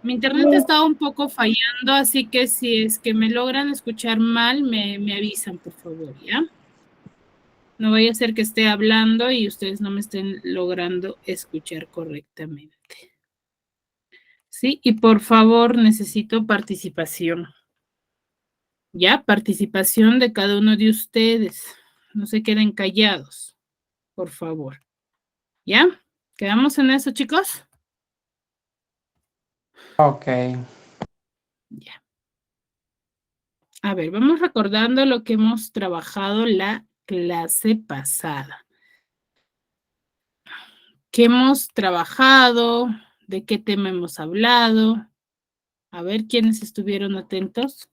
Mi internet está un poco fallando, así que si es que me logran escuchar mal, me avisan, por favor, ¿ya? No vaya a ser que esté hablando y ustedes no me estén logrando escuchar correctamente. Sí, y por favor, necesito participación. ¿Ya? Participación de cada uno de ustedes. No se queden callados, por favor. ¿Ya? ¿Quedamos en eso, chicos? Ok. Ya. A ver, vamos recordando lo que hemos trabajado la clase pasada. ¿Qué hemos trabajado? ¿De qué tema hemos hablado? A ver, ¿quiénes estuvieron atentos?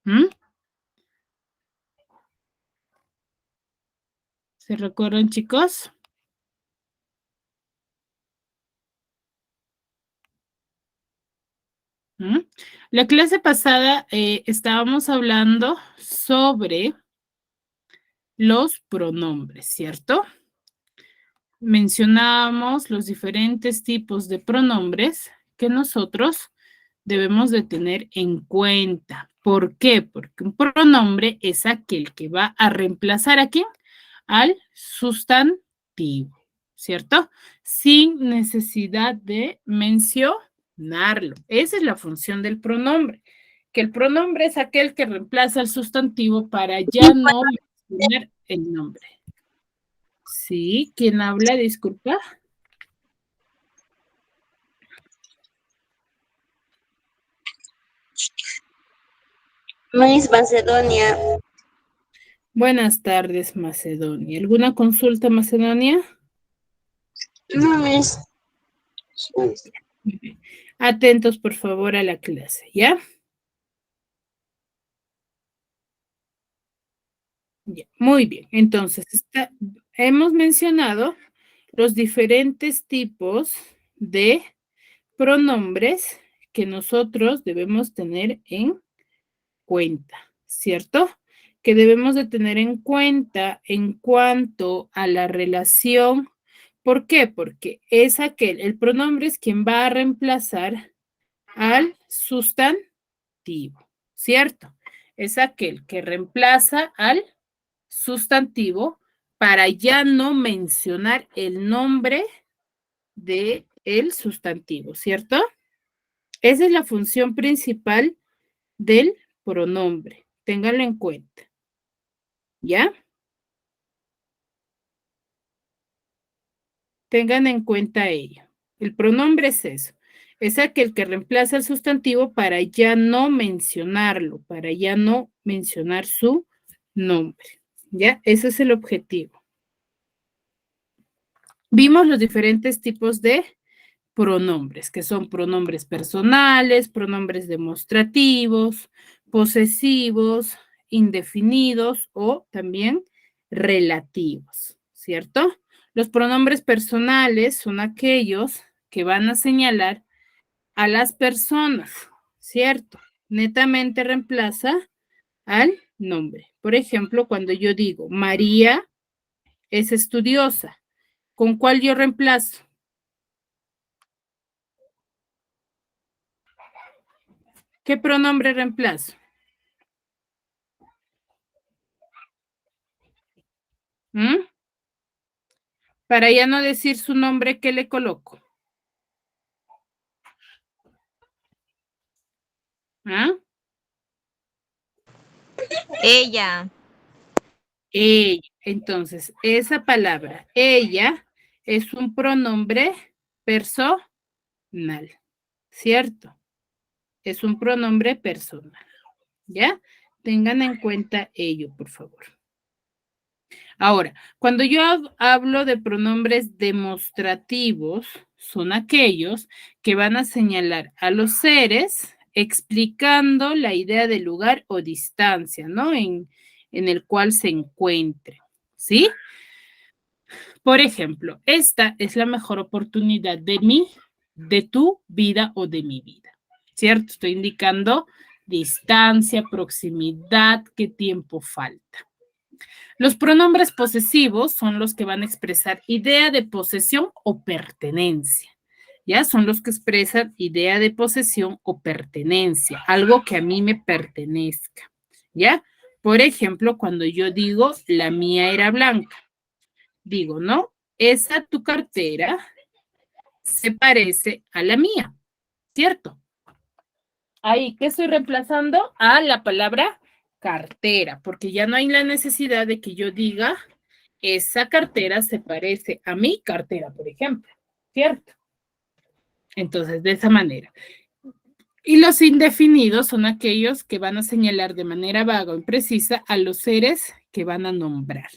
¿Mm? ¿Se recuerdan, chicos? ¿Mm? La clase pasada estábamos hablando sobre los pronombres, ¿cierto? Mencionábamos los diferentes tipos de pronombres que nosotros debemos de tener en cuenta. ¿Por qué? Porque un pronombre es aquel que va a reemplazar a quién? Al sustantivo, ¿cierto? Sin necesidad de mencionarlo. Esa es la función del pronombre, que el pronombre es aquel que reemplaza al sustantivo para ya no mencionar el nombre. Sí, ¿quién habla? Disculpa. Miss Macedonia. Buenas tardes, Macedonia. ¿Alguna consulta, Macedonia? No, Miss. Atentos, por favor, a la clase, ¿ya? Ya, muy bien. Entonces, hemos mencionado los diferentes tipos de pronombres que nosotros debemos tener en cuenta, ¿cierto? Que debemos de tener en cuenta en cuanto a la relación. ¿Por qué? Porque es el pronombre es quien va a reemplazar al sustantivo, ¿cierto? Es aquel que reemplaza al sustantivo para ya no mencionar el nombre de el sustantivo, ¿cierto? Esa es la función principal del pronombre. Ténganlo en cuenta. ¿Ya? Tengan en cuenta ello. El pronombre es eso. Es aquel que reemplaza el sustantivo para ya no mencionarlo, para ya no mencionar su nombre. ¿Ya? Ese es el objetivo. Vimos los diferentes tipos de pronombres, que son pronombres personales, pronombres demostrativos, posesivos, indefinidos o también relativos, ¿cierto? Los pronombres personales son aquellos que van a señalar a las personas, ¿cierto? Netamente reemplaza al nombre. Por ejemplo, cuando yo digo María es estudiosa, ¿con cuál yo reemplazo? ¿Qué pronombre reemplazo? ¿Mm? Para ya no decir su nombre, ¿qué le coloco? ¿Ah? Ella. Ella. Entonces, esa palabra, ella, es un pronombre personal, ¿cierto? Es un pronombre personal, ¿ya? Tengan en cuenta ello, por favor. Ahora, cuando yo hablo de pronombres demostrativos, son aquellos que van a señalar a los seres explicando la idea de lugar o distancia, ¿no? En el cual se encuentre, ¿sí? Por ejemplo, esta es la mejor oportunidad de mí de tu vida o de mi vida, ¿cierto? Estoy indicando distancia, proximidad, qué tiempo falta. Los pronombres posesivos son los que van a expresar idea de posesión o pertenencia. ¿Ya? Son los que expresan idea de posesión o pertenencia, algo que a mí me pertenezca. ¿Ya? Por ejemplo, cuando yo digo, la mía era blanca, digo, ¿no? Esa tu cartera se parece a la mía, ¿cierto? Ahí, ¿qué estoy reemplazando? A la palabra cartera, porque ya no hay la necesidad de que yo diga, esa cartera se parece a mi cartera, por ejemplo, ¿cierto? Entonces, de esa manera. Y los indefinidos son aquellos que van a señalar de manera vaga o imprecisa a los seres que van a nombrar,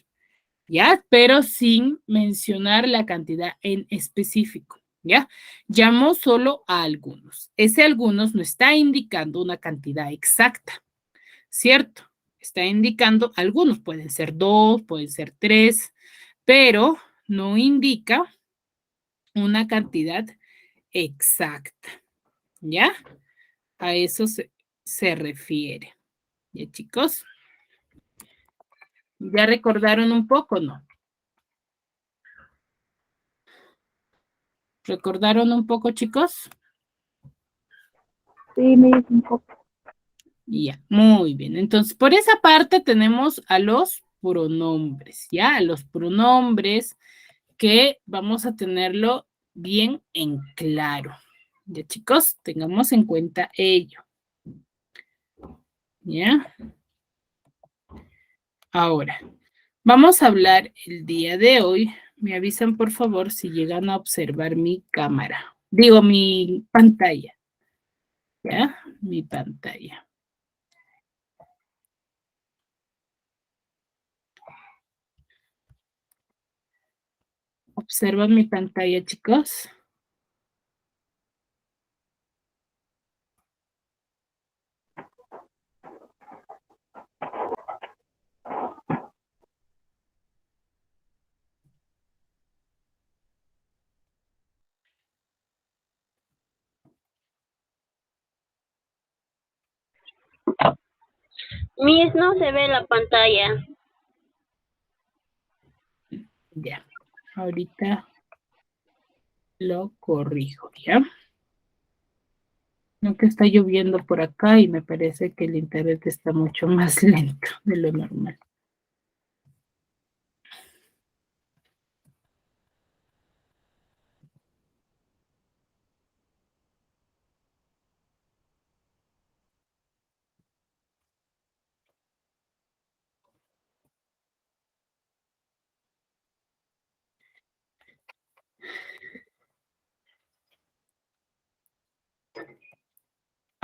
¿ya? Pero sin mencionar la cantidad en específico, ¿ya? Llamo solo a algunos. Ese algunos no está indicando una cantidad exacta, ¿cierto? Está indicando algunos, pueden ser 2, pueden ser 3, pero no indica una cantidad exacta, ¿ya? A eso se refiere. ¿Ya, chicos? ¿Ya recordaron un poco, no? ¿Recordaron un poco, chicos? Sí, Miss, un poco. Ya, muy bien. Entonces, por esa parte tenemos a los pronombres, ¿ya? A los pronombres que vamos a tenerlo bien en claro. Ya, chicos, tengamos en cuenta ello. ¿Ya? Ahora, vamos a hablar el día de hoy. Me avisan, por favor, si llegan a observar mi cámara. Digo, mi pantalla. ¿Ya? Mi pantalla. ¿Observan mi pantalla, chicos? Miss, no se ve la pantalla. Ya. Ahorita lo corrijo, ¿ya? No que está lloviendo por acá y me parece que el internet está mucho más lento de lo normal.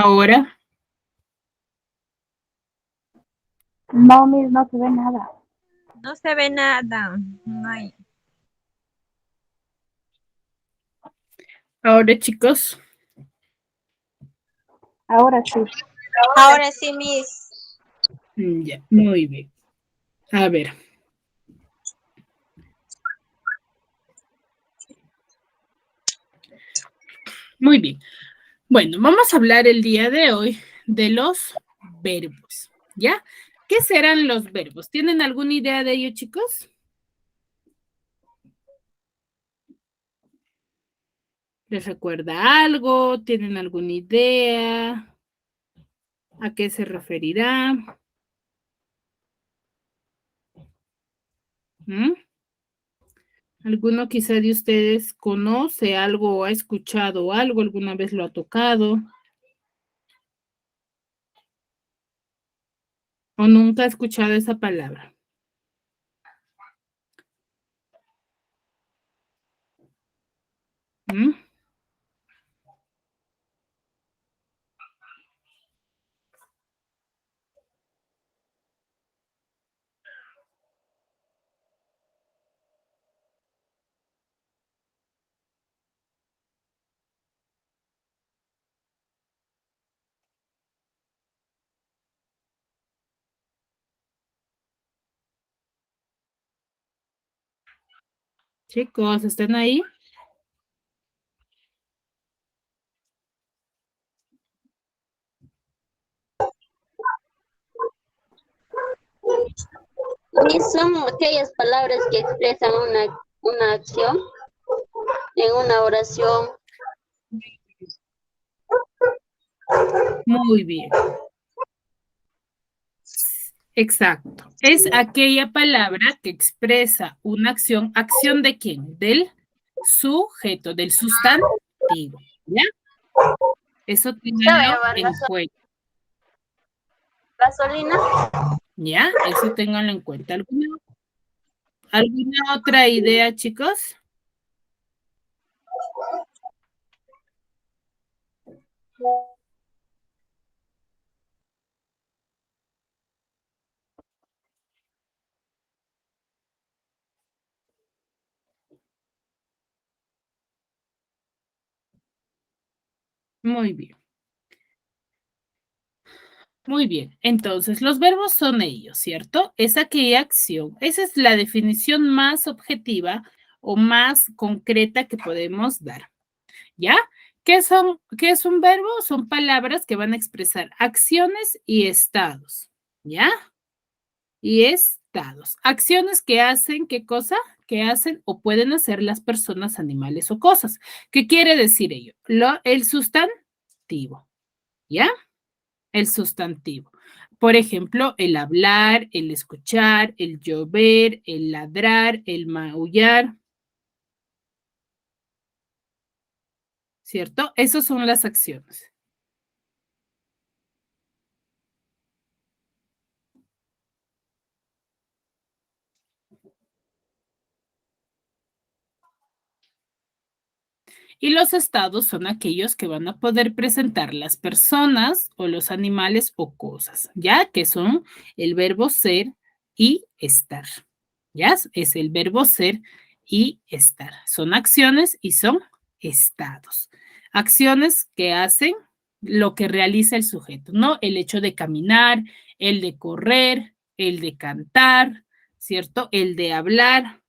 Ahora, No, Miss, no se ve nada. No se ve nada. No hay. ahora, chicos. Ahora sí. Ahora sí, Miss. Ya, muy bien. A ver. Muy bien. Bueno, vamos a hablar el día de hoy de los verbos, ¿ya? ¿Qué serán los verbos? ¿Tienen alguna idea de ello, chicos? ¿Les recuerda algo? ¿Tienen alguna idea? ¿A qué se referirá? ¿Mm? ¿Alguno quizá de ustedes conoce algo o ha escuchado algo? ¿Alguna vez lo ha tocado? ¿O nunca ha escuchado esa palabra? ¿Mm? Chicos, ¿están ahí? Y son aquellas palabras que expresan una acción en una oración. Muy bien. Exacto. Es aquella palabra que expresa una acción. ¿Acción de quién? Del sujeto, del sustantivo. ¿Ya? Eso ténganlo en cuenta. Gasolina. ¿Ya? Eso ténganlo en cuenta. ¿Alguna otra idea, chicos? Muy bien. Muy bien. Entonces, los verbos son ellos, ¿cierto? Es aquella acción. Esa es la definición más objetiva o más concreta que podemos dar. ¿Ya? ¿Qué es un verbo? Son palabras que van a expresar acciones y estados. ¿Ya? Y estados. Acciones que hacen, ¿qué cosa? Que hacen o pueden hacer las personas, animales o cosas. ¿Qué quiere decir ello? El sustantivo. ¿Ya? El sustantivo. Por ejemplo, el hablar, el escuchar, el llover, el ladrar, el maullar. ¿Cierto? Esas son las acciones. Y los estados son aquellos que van a poder presentar las personas o los animales o cosas, ¿ya? Que son el verbo ser y estar, ¿ya? Es el verbo ser y estar. Son acciones y son estados. Acciones que hacen lo que realiza el sujeto, ¿no? El hecho de caminar, el de correr, el de cantar, ¿cierto? El de hablar.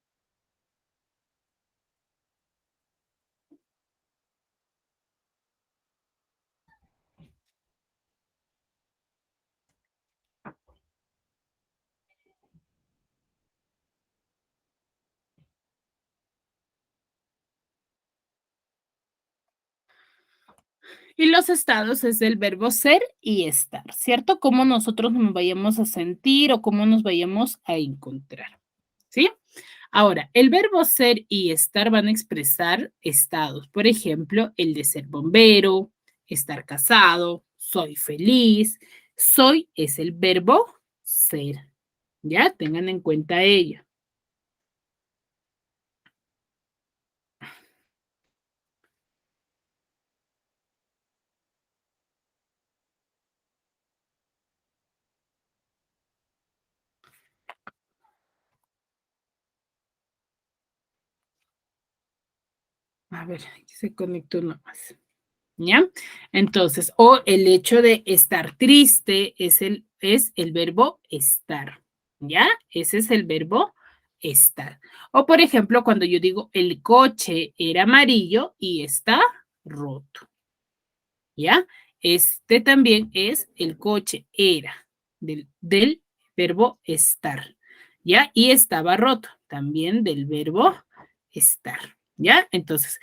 Y los estados es el verbo ser y estar, ¿cierto? Cómo nosotros nos vayamos a sentir o cómo nos vayamos a encontrar, ¿sí? Ahora, el verbo ser y estar van a expresar estados. Por ejemplo, el de ser bombero, estar casado, soy feliz. Soy es el verbo ser. Ya, tengan en cuenta ello. A ver, aquí se conectó nomás. ¿Ya? Entonces, o el hecho de estar triste es el verbo estar, ¿ya? Ese es el verbo estar. O, por ejemplo, cuando yo digo el coche era amarillo y está roto, ¿ya? Este también es el coche era del verbo estar, ¿ya? Y estaba roto, también del verbo estar, ¿ya? Entonces,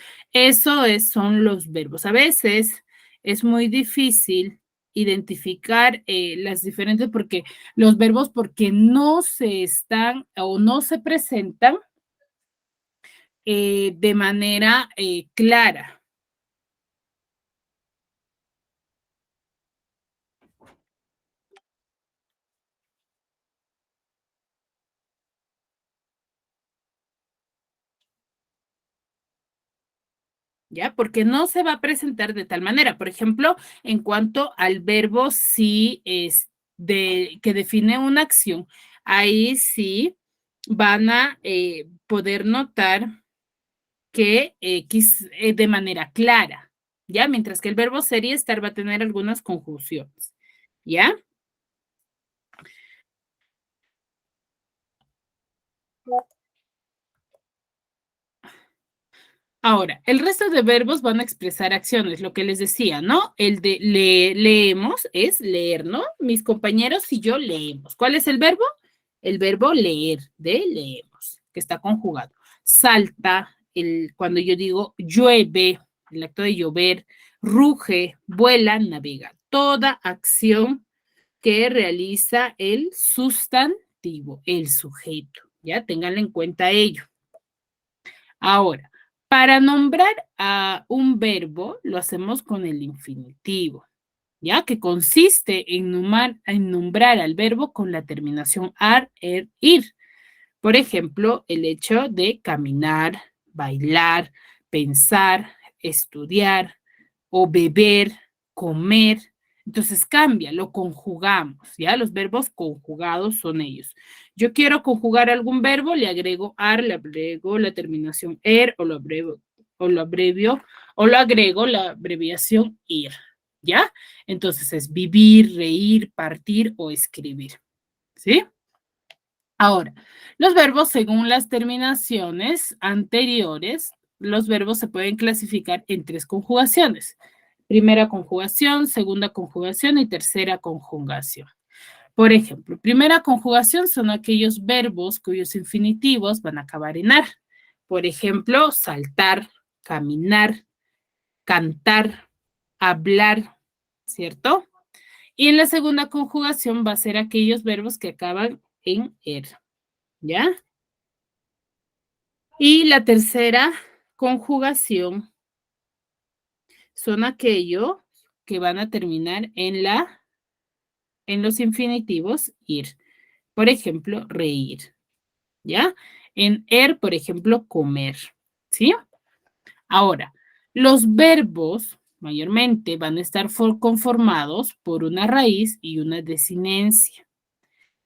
son los verbos. A veces es muy difícil identificar las diferentes porque los verbos porque no se están o no se presentan de manera clara. ¿Ya? Porque no se va a presentar de tal manera. Por ejemplo, en cuanto al verbo sí es que define una acción, ahí sí van a poder notar que de manera clara, ¿ya? Mientras que el verbo ser y estar va a tener algunas conjunciones, ¿ya? Ahora, el resto de verbos van a expresar acciones, lo que les decía, ¿no? El de leemos es leer, ¿no? Mis compañeros y yo leemos. ¿Cuál es el verbo? El verbo leer, de leemos, que está conjugado. Salta, cuando yo digo llueve, el acto de llover, ruge, vuela, navega. Toda acción que realiza el sustantivo, el sujeto. Ya, ténganlo en cuenta ello. Ahora, para nombrar a un verbo, lo hacemos con el infinitivo, ¿ya? Que consiste en nombrar al verbo con la terminación ar, er, ir. Por ejemplo, el hecho de caminar, bailar, pensar, estudiar o beber, comer. Entonces cambia, lo conjugamos, ¿ya? Los verbos conjugados son ellos. Yo quiero conjugar algún verbo, le agrego ar, le agrego la terminación er o lo abrevio, o lo agrego la abreviación ir, ¿ya? Entonces es vivir, reír, partir o escribir, ¿sí? Ahora, los verbos según las terminaciones anteriores, los verbos se pueden clasificar en 3 conjugaciones. Primera conjugación, segunda conjugación y tercera conjugación. Por ejemplo, primera conjugación son aquellos verbos cuyos infinitivos van a acabar en ar. Por ejemplo, saltar, caminar, cantar, hablar, ¿cierto? Y en la segunda conjugación va a ser aquellos verbos que acaban en er, ¿ya? Y la tercera conjugación son aquellos que van a terminar en los infinitivos ir. Por ejemplo, reír, ¿ya? En er, por ejemplo, comer, ¿sí? Ahora, los verbos mayormente van a estar conformados por una raíz y una desinencia.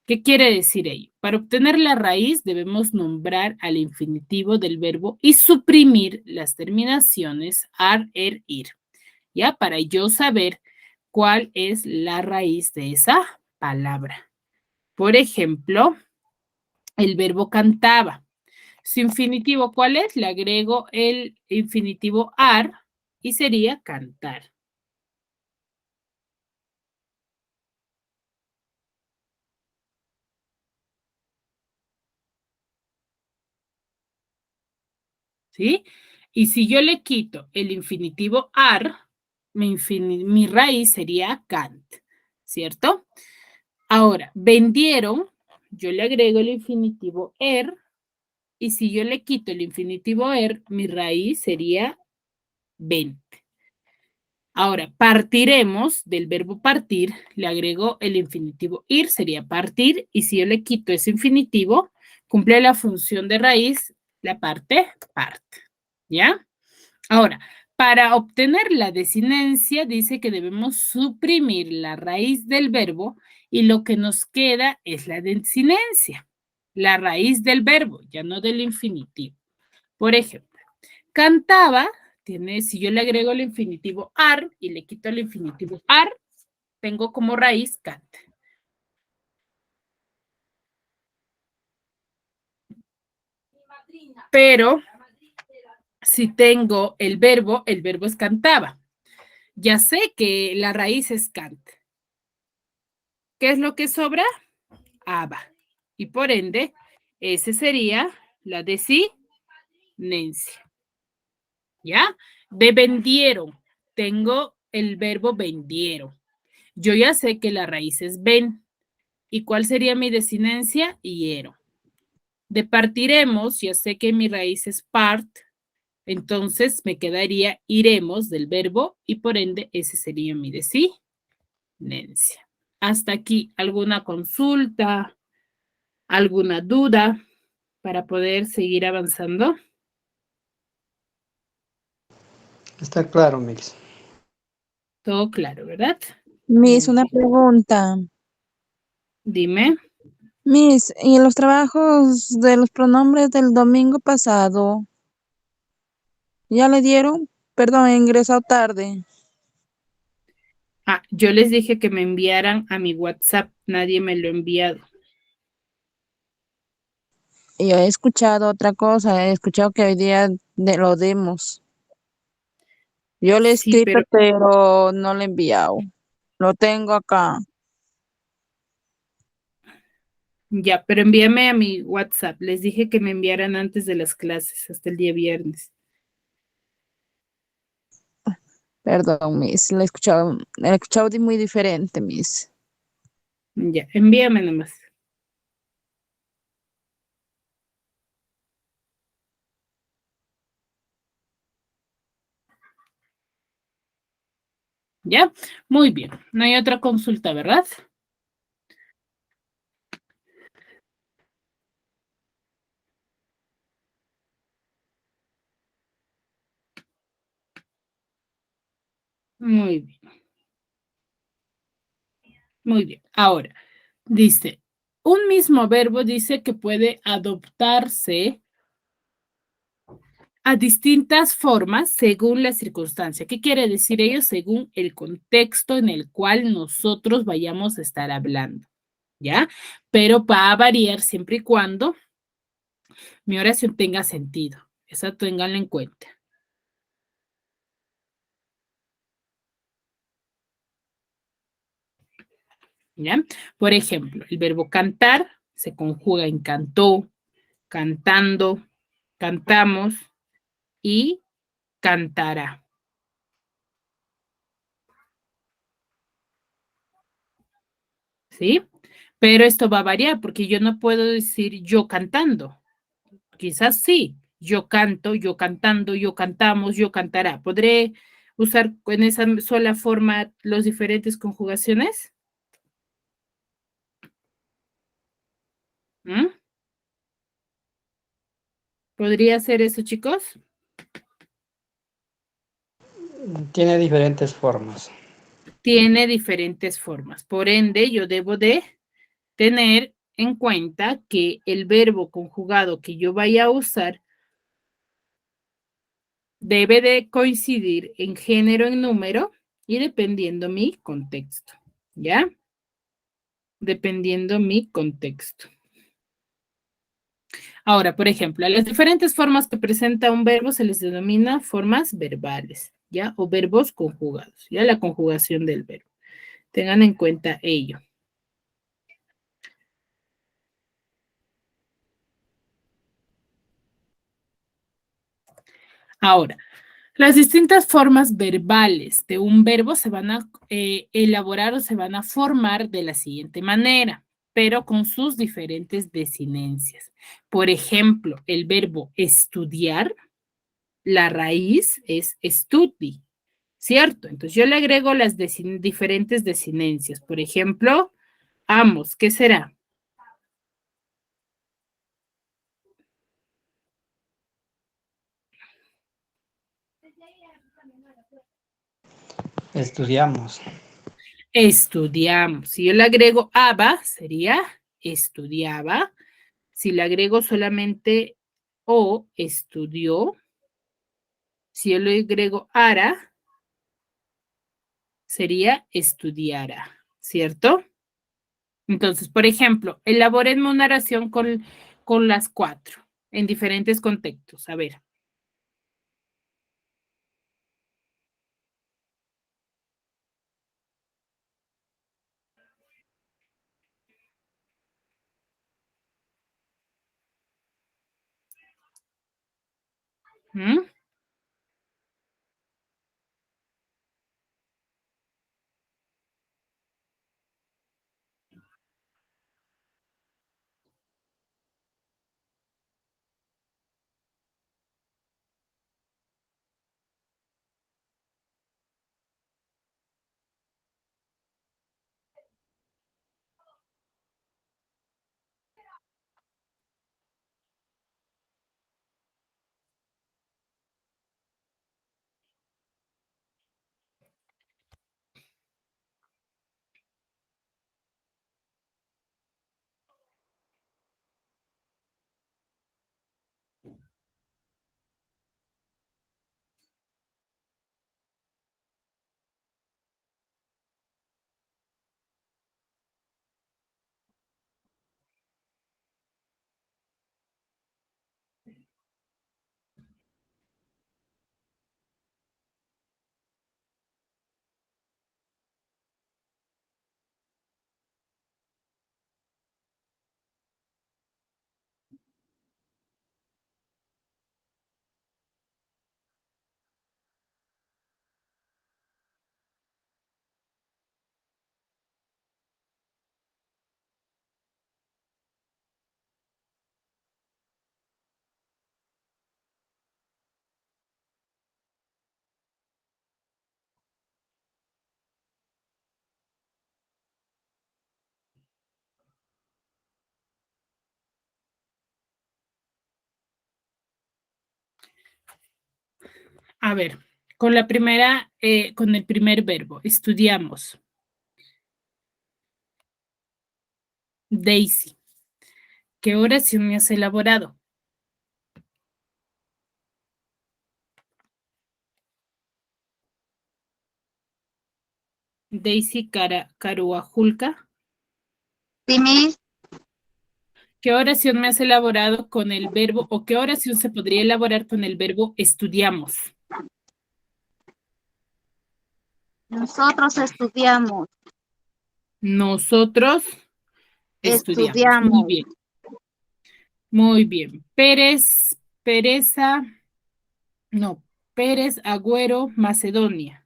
¿Qué quiere decir ello? Para obtener la raíz debemos nombrar al infinitivo del verbo y suprimir las terminaciones ar, er, ir. ¿Ya? Para yo saber cuál es la raíz de esa palabra. Por ejemplo, el verbo cantaba. Su infinitivo, ¿cuál es? Le agrego el infinitivo ar y sería cantar. ¿Sí? Y si yo le quito el infinitivo ar, mi raíz sería cant, ¿cierto? Ahora, vendieron, yo le agrego el infinitivo er, y si yo le quito el infinitivo er, mi raíz sería vent. Ahora, partiremos del verbo partir, le agrego el infinitivo ir, sería partir, y si yo le quito ese infinitivo, cumple la función de raíz, la parte, parte, ¿ya? Ahora, para obtener la desinencia, dice que debemos suprimir la raíz del verbo y lo que nos queda es la desinencia, la raíz del verbo, ya no del infinitivo. Por ejemplo, cantaba, si yo le agrego el infinitivo ar y le quito el infinitivo ar, tengo como raíz canta. Pero si tengo el verbo es cantaba. Ya sé que la raíz es cant. ¿Qué es lo que sobra? Aba. Y por ende, ese sería la desinencia. ¿Ya? De vendieron. Tengo el verbo vendieron. Yo ya sé que la raíz es ven. ¿Y cuál sería mi desinencia? Hiero. De partiremos, ya sé que mi raíz es part. Entonces me quedaría iremos del verbo y por ende ese sería mi desinencia. Hasta aquí, ¿alguna consulta? ¿Alguna duda para poder seguir avanzando? Está claro, Mix. Todo claro, ¿verdad? Miss, Muy una bien. pregunta. Dime. Miss, ¿y los trabajos de los pronombres del domingo pasado ya le dieron? Perdón, he ingresado tarde. Yo les dije que me enviaran a mi WhatsApp. Nadie me lo ha enviado. Y yo he escuchado otra cosa, he escuchado que hoy día lo demos. Yo le he Sí, escrito, pero no le he enviado. Lo tengo acá. Ya, pero envíame a mi WhatsApp. Les dije que me enviaran antes de las clases, hasta el día viernes. Perdón, Miss, la he escuchado muy diferente, Miss. Ya, envíame nomás. ¿Ya? Muy bien. No hay otra consulta, ¿verdad? Muy bien. Muy bien. Ahora, dice, un mismo verbo dice que puede adoptarse a distintas formas según la circunstancia. ¿Qué quiere decir ello? Según el contexto en el cual nosotros vayamos a estar hablando, ¿ya? Pero va a variar siempre y cuando mi oración tenga sentido. Eso ténganlo en cuenta. ¿Ya? Por ejemplo, el verbo cantar se conjuga en cantó, cantando, cantamos y cantará. ¿Sí? Pero esto va a variar porque yo no puedo decir yo cantando. Quizás sí, yo canto, yo cantando, yo cantamos, yo cantará. ¿Podré usar en esa sola forma las diferentes conjugaciones? ¿Mm? ¿Podría ser eso, chicos? Tiene diferentes formas. Tiene diferentes formas. Por ende, yo debo de tener en cuenta que el verbo conjugado que yo vaya a usar debe de coincidir en género, en número y dependiendo mi contexto, ¿ya? Dependiendo mi contexto. Ahora, por ejemplo, a las diferentes formas que presenta un verbo se les denomina formas verbales, ¿ya? O verbos conjugados, ¿ya? La conjugación del verbo. Tengan en cuenta ello. Ahora, las distintas formas verbales de un verbo se van a elaborar o se van a formar de la siguiente manera, pero con sus diferentes desinencias. Por ejemplo, el verbo estudiar, la raíz es studi, ¿cierto? Entonces yo le agrego las diferentes desinencias. Por ejemplo, amos, ¿qué será? Estudiamos. Estudiamos. Si yo le agrego aba, sería estudiaba. Si le agrego solamente o, estudió. Si yo le agrego ara, sería estudiara, ¿cierto? Entonces, por ejemplo, elaborenme una oración con las cuatro en diferentes contextos. A ver. ¿Mm? A ver, con la primera, con el primer verbo, estudiamos. Daisy, ¿qué oración me has elaborado? Daisy Caruajulca, Sí, Miss. ¿qué oración me has elaborado con el verbo, o qué oración se podría elaborar con el verbo estudiamos? Nosotros estudiamos. Nosotros estudiamos. Muy bien. Muy bien. Pereza, no, Pérez Agüero, Macedonia.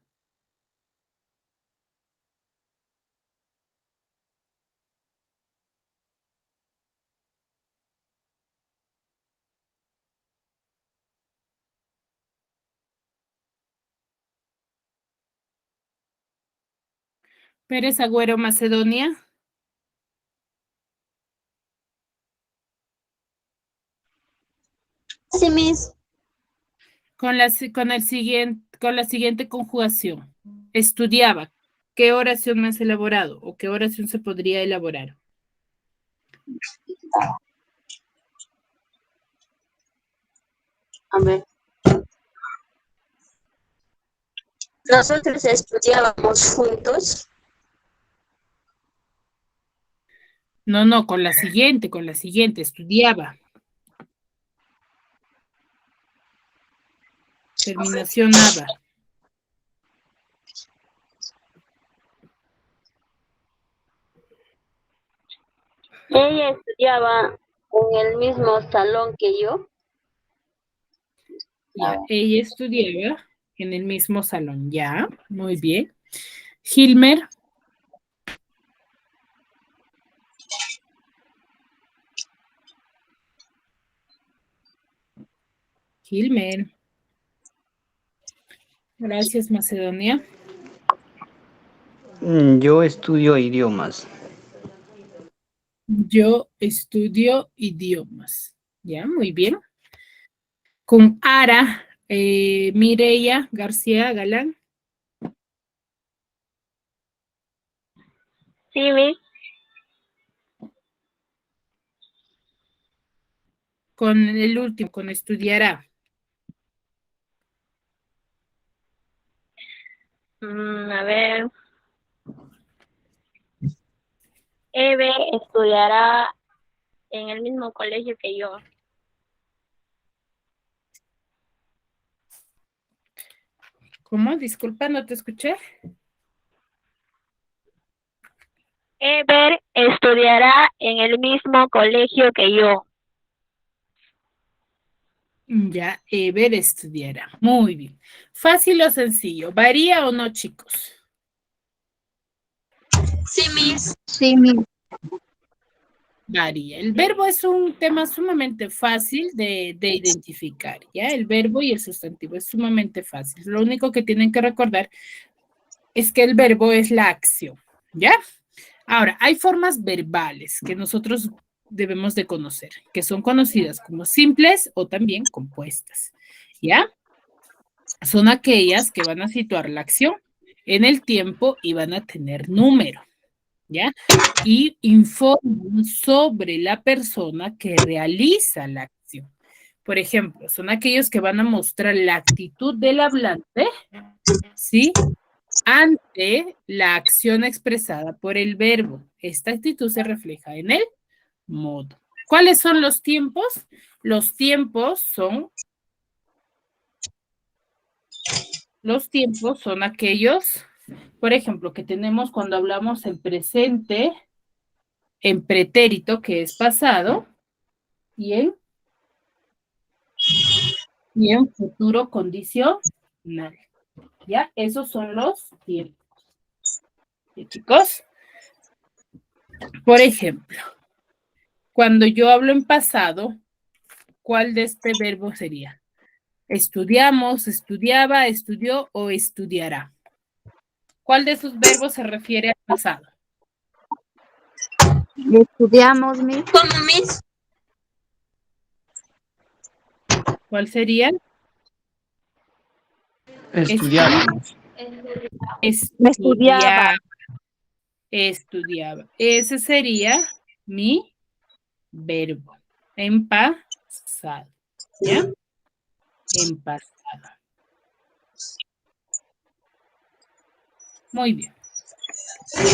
Pérez Agüero, Macedonia. Sí, Miss. Con la siguiente conjugación. Estudiaba. ¿Qué oración me has elaborado? ¿O qué oración se podría elaborar? A ver. Nosotros estudiábamos juntos. No, con la siguiente, estudiaba. Terminación aba. Ella estudiaba en el mismo salón que yo. Ya, ella estudiaba en el mismo salón. Ya, muy bien. Gilmer. Gilmer. Gracias, Macedonia. Yo estudio idiomas. Yo estudio idiomas. Ya, muy bien. Con Ara, Mireya García Galán. Sí, Miss. Con el último, con estudiará. A ver. Eve estudiará en el mismo colegio que yo. ¿Cómo? Disculpa, no te escuché. Ever estudiará en el mismo colegio que yo. Ya, Ever estudiará. Muy bien. ¿Fácil o sencillo? ¿Varía o no, chicos? Sí, Miss. Sí, Miss. Varía. El verbo es un tema sumamente fácil de identificar, ¿ya? El verbo y el sustantivo es sumamente fácil. Lo único que tienen que recordar es que el verbo es la acción, ¿ya? Ahora, hay formas verbales que nosotros debemos de conocer, que son conocidas como simples o también compuestas, ¿ya? Son aquellas que van a situar la acción en el tiempo y van a tener número, ¿ya? Y informan sobre la persona que realiza la acción. Por ejemplo, son aquellos que van a mostrar la actitud del hablante, ¿sí? Ante la acción expresada por el verbo. Esta actitud se refleja en el modo. ¿Cuáles son los tiempos? Los tiempos son aquellos, por ejemplo, que tenemos cuando hablamos en presente, en pretérito, que es pasado, y en futuro condicional. ¿Ya? Esos son los tiempos. ¿Sí, chicos? Por ejemplo, cuando yo hablo en pasado, ¿cuál de este verbo sería? Estudiamos, estudiaba, estudió o estudiará. ¿Cuál de esos verbos se refiere al pasado? Estudiamos, Miss. ¿Cómo, Miss? ¿Cuál sería? Estudiábamos. Estudiaba. Estudiaba. Ese sería mi verbo. En pasado. ¿Ya? En pasado. Muy bien.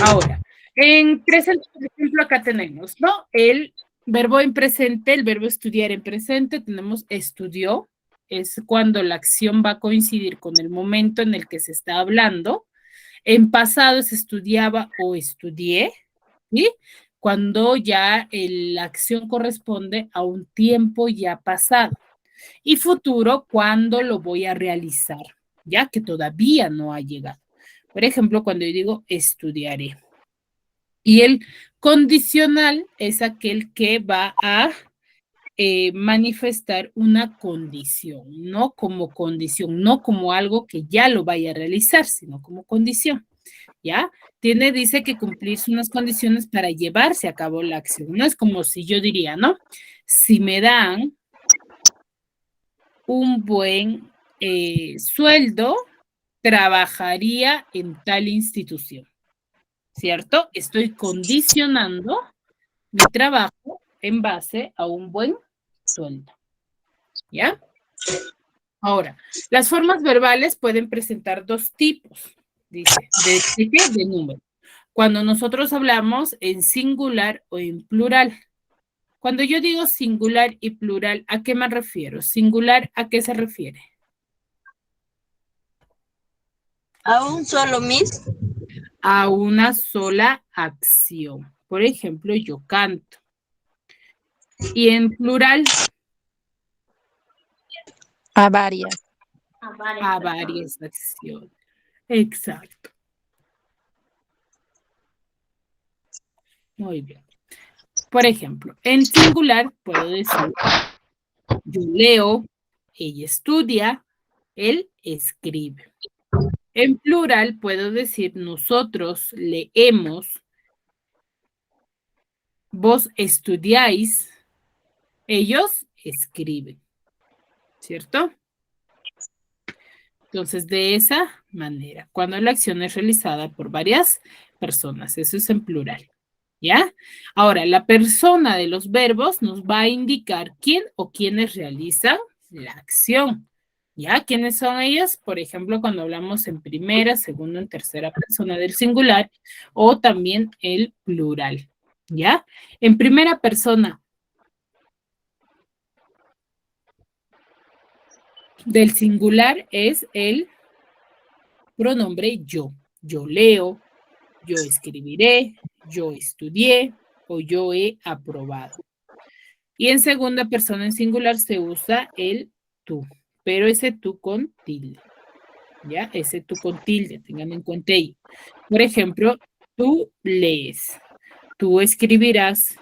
Ahora, en presente, por ejemplo, acá tenemos, ¿no? El verbo en presente, el verbo estudiar en presente, tenemos estudió, es cuando la acción va a coincidir con el momento en el que se está hablando. En pasado se estudiaba o estudié, ¿sí? Cuando ya la acción corresponde a un tiempo ya pasado. Y futuro, cuando lo voy a realizar, ya que todavía no ha llegado. Por ejemplo, cuando yo digo estudiaré. Y el condicional es aquel que va a manifestar una condición, no como condición, no como algo que ya lo vaya a realizar, sino como condición. ¿Ya? Dice que cumplirse unas condiciones para llevarse a cabo la acción. No es como si yo diría, ¿no? Si me dan un buen sueldo, trabajaría en tal institución, ¿cierto? Estoy condicionando mi trabajo en base a un buen sueldo, ¿ya? Ahora, las formas verbales pueden presentar dos tipos, dice, ¿de qué? De número. Cuando nosotros hablamos en singular o en plural. Cuando yo digo singular y plural, ¿a qué me refiero? Singular, ¿a qué se refiere? ¿A un solo Miss? A una sola acción. Por ejemplo, yo canto. Y en plural, A varias. a varias acciones. Exacto. Muy bien. Por ejemplo, en singular puedo decir, yo leo, ella estudia, él escribe. En plural puedo decir, nosotros leemos, vos estudiáis, ellos escriben, ¿cierto? Entonces, de esa manera, cuando la acción es realizada por varias personas, eso es en plural, ¿ya? Ahora, la persona de los verbos nos va a indicar quién o quiénes realizan la acción, ¿ya? ¿Quiénes son ellas? Por ejemplo, cuando hablamos en primera, segunda, en tercera persona del singular o también el plural, ¿ya? En primera persona del singular es el pronombre yo. Yo leo, yo escribiré, yo estudié o yo he aprobado. Y en segunda persona en singular se usa el tú, pero ese tú con tilde. ¿Ya? Ese tú con tilde, tengan en cuenta ello. Por ejemplo, tú lees, tú escribirás,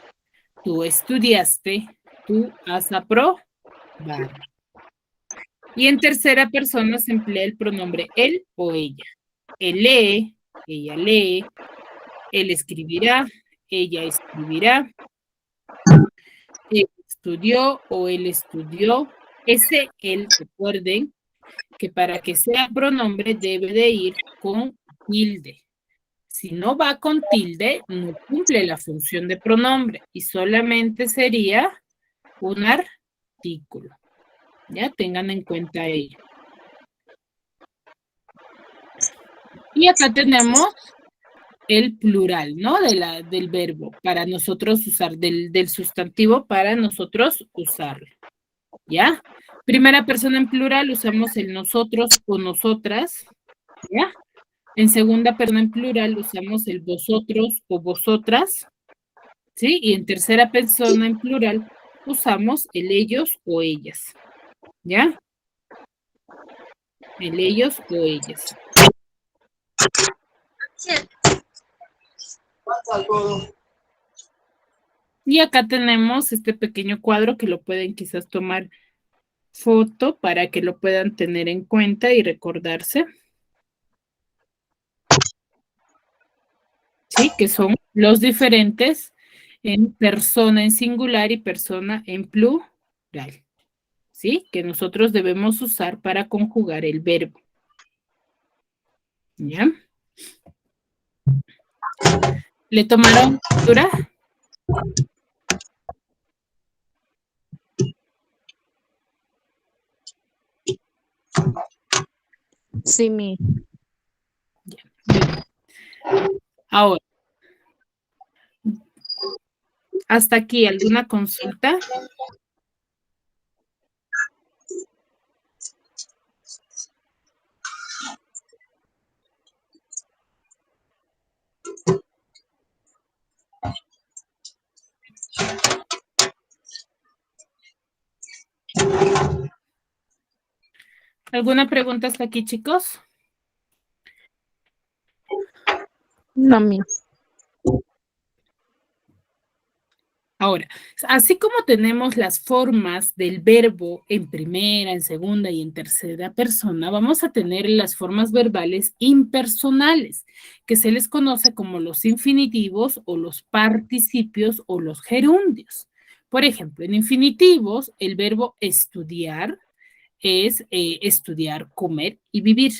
tú estudiaste, tú has aprobado. Y en tercera persona se emplea el pronombre él o ella. Él lee, ella lee, él escribirá, ella escribirá, él estudió o él estudió. Ese él, recuerden que para que sea pronombre debe de ir con tilde. Si no va con tilde, no cumple la función de pronombre y solamente sería un artículo. Ya tengan en cuenta ello. Y acá tenemos el plural, ¿no? Del verbo, para nosotros usar, del sustantivo para nosotros usarlo, ¿ya? Primera persona en plural usamos el nosotros o nosotras, ¿ya? En segunda persona en plural usamos el vosotros o vosotras, ¿sí? Y en tercera persona en plural usamos el ellos o ellas, ¿ya? El ellos o ellas. Y acá tenemos este pequeño cuadro que lo pueden quizás tomar foto para que lo puedan tener en cuenta y recordarse. Sí, que son los diferentes en persona en singular y persona en plural. ¿Sí? Que nosotros debemos usar para conjugar el verbo. ¿Ya? ¿Le tomaron captura? Sí, mi. Ahora, hasta aquí, ¿alguna consulta? ¿Alguna pregunta hasta aquí, chicos? No, mi. Ahora, así como tenemos las formas del verbo en primera, en segunda y en tercera persona, vamos a tener las formas verbales impersonales, que se les conoce como los infinitivos o los participios o los gerundios. Por ejemplo, en infinitivos, el verbo estudiar es estudiar, comer y vivir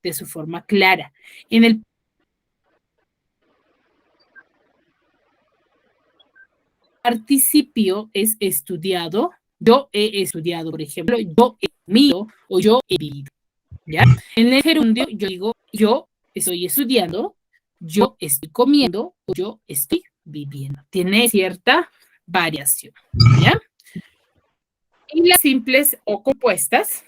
de su forma clara. En el participio es estudiado, yo he estudiado, por ejemplo, yo he comido o yo he vivido, ¿ya? En el gerundio yo digo, yo estoy estudiando, yo estoy comiendo o yo estoy viviendo. Tiene cierta variación, ¿ya? Y las simples o compuestas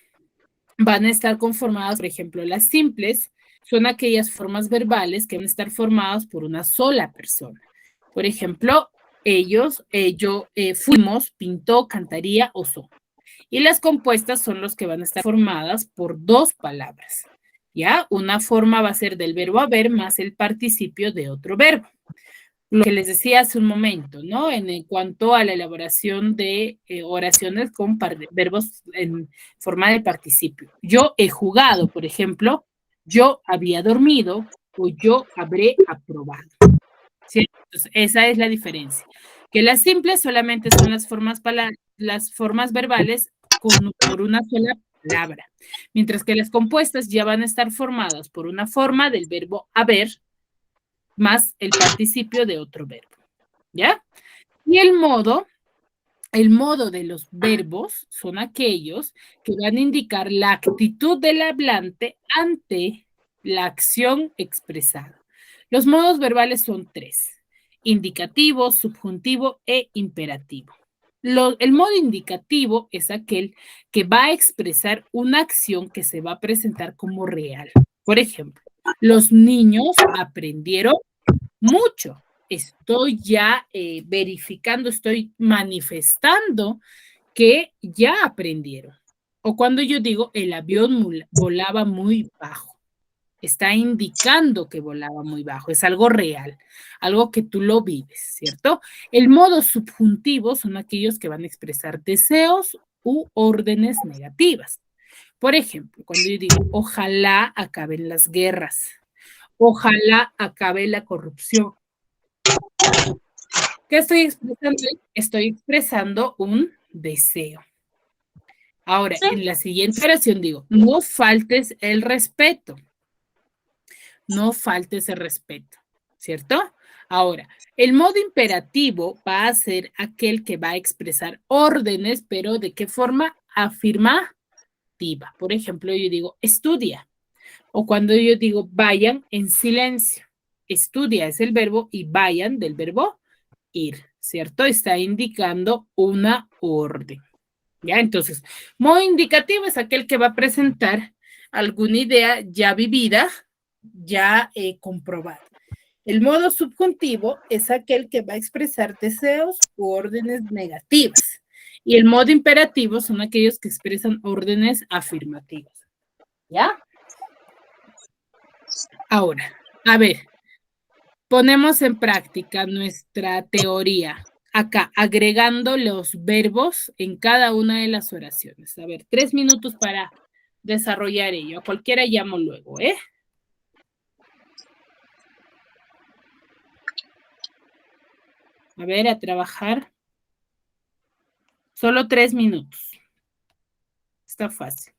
van a estar conformadas, por ejemplo, las simples son aquellas formas verbales que van a estar formadas por una sola persona. Por ejemplo, ellos, yo, fuimos, pintó, cantaría o son. Y las compuestas son los que van a estar formadas por dos palabras. ¿Ya? Una forma va a ser del verbo haber más el participio de otro verbo. Lo que les decía hace un momento, ¿no? En cuanto a la elaboración de oraciones con verbos en forma de participio. Yo he jugado, por ejemplo, yo había dormido o yo habré aprobado. ¿Sí? Entonces, esa es la diferencia. Que las simples solamente son las formas verbales por una sola palabra, mientras que las compuestas ya van a estar formadas por una forma del verbo haber más el participio de otro verbo, ¿ya? Y el modo de los verbos son aquellos que van a indicar la actitud del hablante ante la acción expresada. Los modos verbales son tres: indicativo, subjuntivo e imperativo. El modo indicativo es aquel que va a expresar una acción que se va a presentar como real. Por ejemplo, los niños aprendieron mucho. Estoy ya verificando, estoy manifestando que ya aprendieron. O cuando yo digo el avión volaba muy bajo, está indicando que volaba muy bajo, es algo real, algo que tú lo vives, ¿cierto? El modo subjuntivo son aquellos que van a expresar deseos u órdenes negativas. Por ejemplo, cuando yo digo, ojalá acaben las guerras, ojalá acabe la corrupción. ¿Qué estoy expresando? Estoy expresando un deseo. Ahora, Sí. en la siguiente oración digo, no faltes el respeto. No faltes el respeto, ¿cierto? Ahora, el modo imperativo va a ser aquel que va a expresar órdenes, pero ¿de qué forma? Afirmativa. Por ejemplo, yo digo, estudia. O cuando yo digo, vayan en silencio. Estudia es el verbo y vayan del verbo ir, ¿cierto? Está indicando una orden. ¿Ya? Entonces, modo indicativo es aquel que va a presentar alguna idea ya vivida, ya comprobada. El modo subjuntivo es aquel que va a expresar deseos u órdenes negativas. Y el modo imperativo son aquellos que expresan órdenes afirmativas. ¿Ya? Ahora, a ver, ponemos en práctica nuestra teoría acá, agregando los verbos en cada una de las oraciones. A ver, 3 minutos para desarrollar ello. A cualquiera llamo luego, ¿eh? A ver, a trabajar. Solo 3 minutos. Está fácil.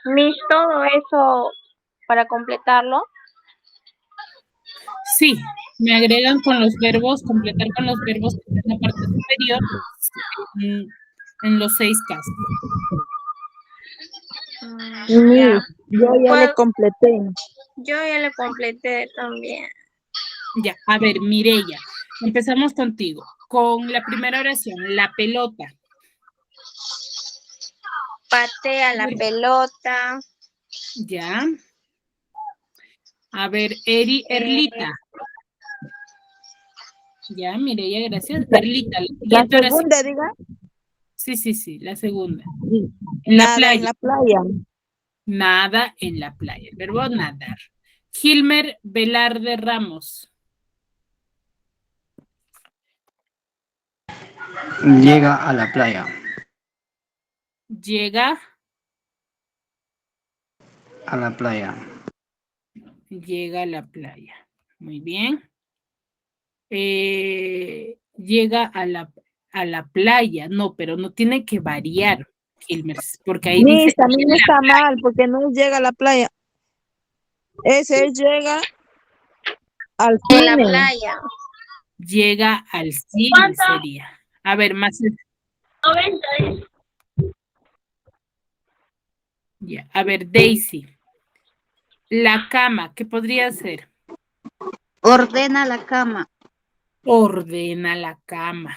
Miss, todo eso para completarlo. Sí, me agregan con los verbos, completar con los verbos que están en la parte superior, en los 6 casos. Ya. Yo ya le completé. Yo ya le completé también. Ya, a ver, Mireya, empezamos contigo. Con la primera oración, la pelota. Patea la pelota. Ya. A ver, Erlita. Ya, Mireya, gracias. Erlita, la La siguiente oración. segunda, diga. Sí, la segunda. En la Nada playa. en la playa. Nada en la playa. El verbo nadar. Gilmer Velarde Ramos. Llega a la playa. Llega A la playa. a la playa. Muy bien. Llega a la playa. No, pero no tiene que variar, Gilmer, porque ahí dice. Miss, también está mal porque no llega a la playa. Ese llega al En la cine. playa. Llega al cine, ¿Cuánto? sería. A ver, más. 90. Ya. A ver, Daisy. La cama, ¿qué podría ser? Ordena la cama. Ordena la cama.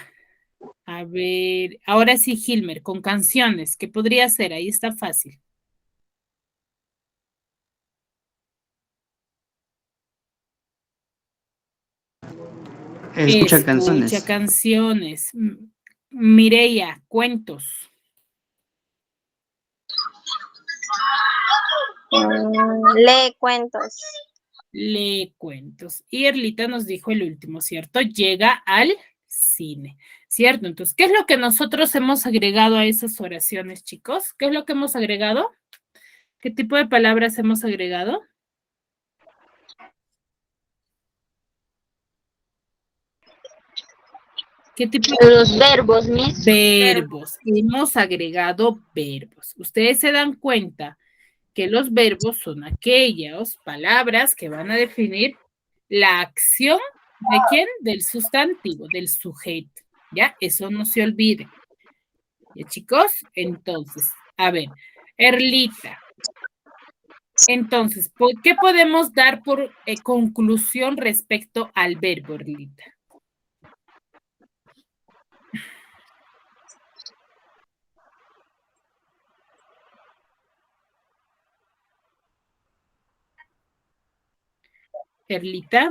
A ver, ahora sí, Gilmer, con canciones, ¿qué podría ser? Ahí está fácil. Escucha canciones. Escucha canciones. Mireya, cuentos. Lee cuentos. Lee cuentos. Y Erlita nos dijo el último, ¿cierto? Llega al cine, ¿cierto? Entonces, ¿qué es lo que nosotros hemos agregado a esas oraciones, chicos? ¿Qué es lo que hemos agregado? ¿Qué tipo de palabras hemos agregado? ¿Qué tipo de Los verbos, Miss. verbos? Hemos agregado verbos. Ustedes se dan cuenta que los verbos son aquellas palabras que van a definir la acción de quién, del sustantivo, del sujeto. ¿Ya? Eso no se olvide. ¿Ya, chicos? Entonces, a ver, Erlita. Entonces, ¿qué podemos dar por conclusión respecto al verbo, Erlita? Erlita.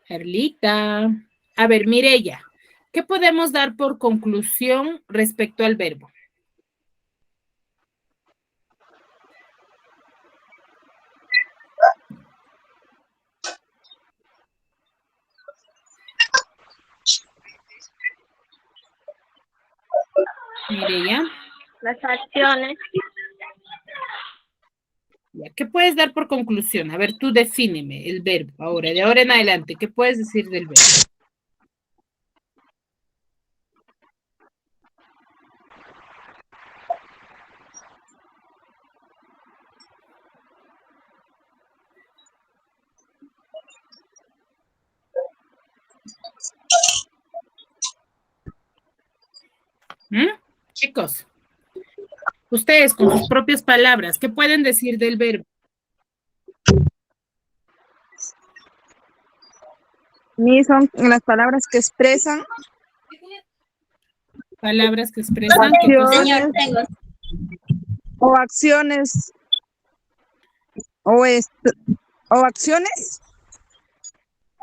Erlita. A ver, Mireya, ¿qué podemos dar por conclusión respecto al verbo? Mireya. Las acciones. ¿Qué puedes dar por conclusión? A ver, tú defíneme el verbo ahora, de ahora en adelante. ¿Qué puedes decir del verbo? Chicos, ustedes con sus propias palabras, ¿qué pueden decir del verbo? Ni son las palabras que expresan Palabras que expresan qué cosa. Señor, tengo. o acciones o acciones.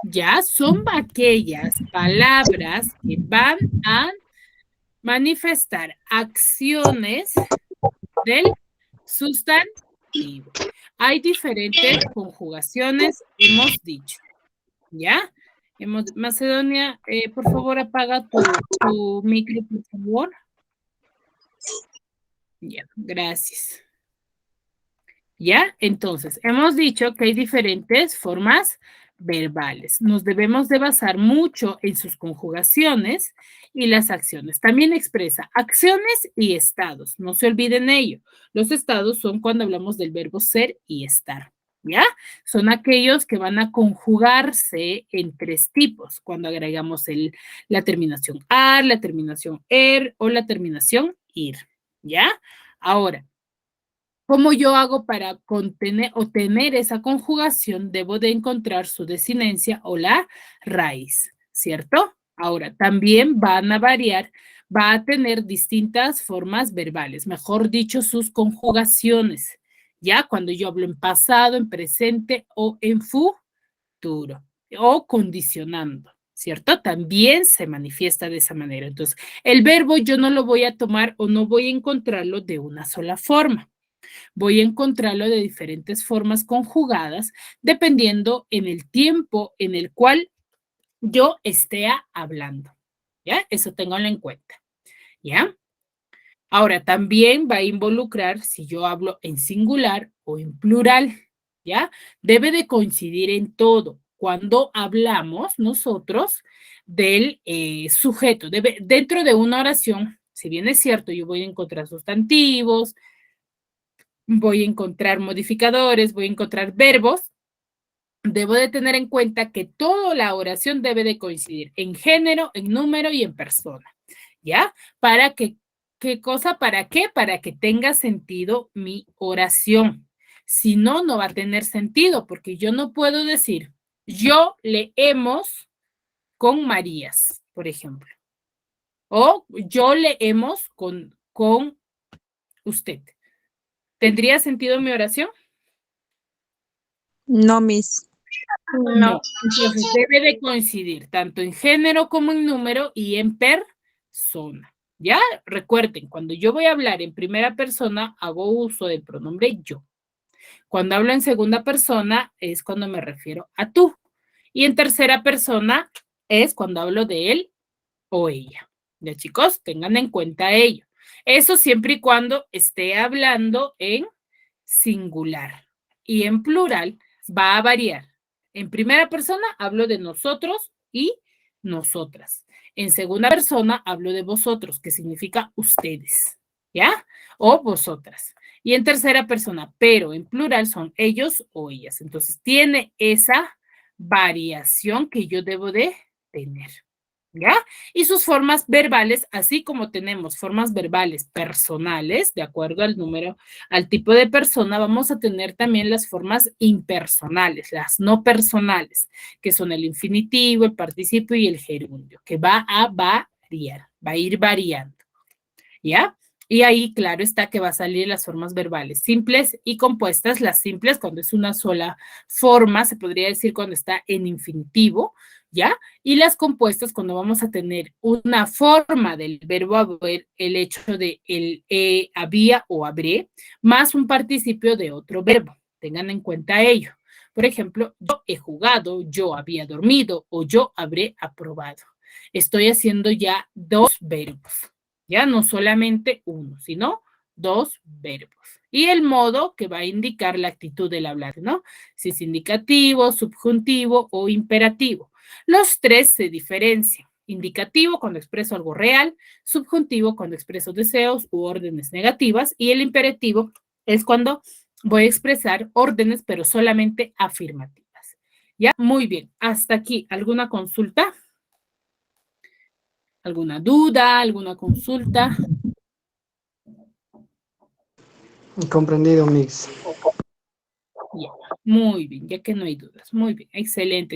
Ya son aquellas palabras que van a manifestar acciones del sustantivo. Hay diferentes conjugaciones, hemos dicho. ¿Ya? Macedonia, por favor, apaga tu micro, por favor. Ya, gracias. ¿Ya? Entonces, hemos dicho que hay diferentes formas verbales. Nos debemos de basar mucho en sus conjugaciones y las acciones. También expresa acciones y estados. No se olviden ello. Los estados son cuando hablamos del verbo ser y estar. ¿Ya? Son aquellos que van a conjugarse en tres tipos, cuando agregamos la terminación ar, la terminación er o la terminación ir. ¿Ya? Ahora, ¿cómo yo hago para contener o tener esa conjugación? Debo de encontrar su desinencia o la raíz, ¿cierto? Ahora, también van a variar, va a tener distintas formas verbales, mejor dicho, sus conjugaciones, ¿ya? Cuando yo hablo en pasado, en presente o en futuro, o condicionando, ¿cierto? También se manifiesta de esa manera. Entonces, el verbo yo no lo voy a tomar o no voy a encontrarlo de una sola forma. Voy a encontrarlo de diferentes formas conjugadas, dependiendo en el tiempo en el cual yo esté hablando. ¿Ya? Eso ténganlo en cuenta. ¿Ya? Ahora, también va a involucrar si yo hablo en singular o en plural. ¿Ya? Debe de coincidir en todo. Cuando hablamos nosotros del sujeto, dentro de una oración, si bien es cierto, yo voy a encontrar sustantivos, voy a encontrar modificadores, voy a encontrar verbos, debo de tener en cuenta que toda la oración debe de coincidir en género, en número y en persona, ¿ya? Para que, ¿qué cosa? ¿Para qué? Para que tenga sentido mi oración. Si no, no va a tener sentido, porque yo no puedo decir, yo leemos con Marías, por ejemplo, o yo leemos con usted. ¿Tendría sentido mi oración? No, Miss. No. Entonces debe de coincidir tanto en género como en número y en persona. ¿Ya? Recuerden, cuando yo voy a hablar en primera persona, hago uso del pronombre yo. Cuando hablo en segunda persona, es cuando me refiero a tú. Y en tercera persona es cuando hablo de él o ella. Ya, chicos, tengan en cuenta ello. Eso siempre y cuando esté hablando en singular. Y en plural va a variar. En primera persona hablo de nosotros y nosotras. En segunda persona hablo de vosotros, que significa ustedes, ¿ya? O vosotras. Y en tercera persona, pero en plural son ellos o ellas. Entonces tiene esa variación que yo debo de tener. ¿Ya? Y sus formas verbales, así como tenemos formas verbales personales, de acuerdo al número, al tipo de persona, vamos a tener también las formas impersonales, las no personales, que son el infinitivo, el participio y el gerundio, que va a variar, va a ir variando. ¿Ya? Y ahí, claro está que va a salir las formas verbales simples y compuestas. Las simples, cuando es una sola forma, se podría decir cuando está en infinitivo, ¿ya? Y las compuestas, cuando vamos a tener una forma del verbo haber, el hecho de el había o habré, más un participio de otro verbo. Tengan en cuenta ello. Por ejemplo, yo he jugado, yo había dormido o yo habré aprobado. Estoy haciendo ya dos verbos. Ya no solamente uno, sino dos verbos. Y el modo que va a indicar la actitud del hablar, ¿no? Si es indicativo, subjuntivo o imperativo. Los tres se diferencian. Indicativo cuando expreso algo real, subjuntivo cuando expreso deseos u órdenes negativas y el imperativo es cuando voy a expresar órdenes pero solamente afirmativas. ¿Ya? Muy bien. Hasta aquí. ¿Alguna consulta? ¿Alguna duda? ¿Alguna consulta? Comprendido, Mix. Ya, muy bien, ya que no hay dudas. Muy bien, excelente.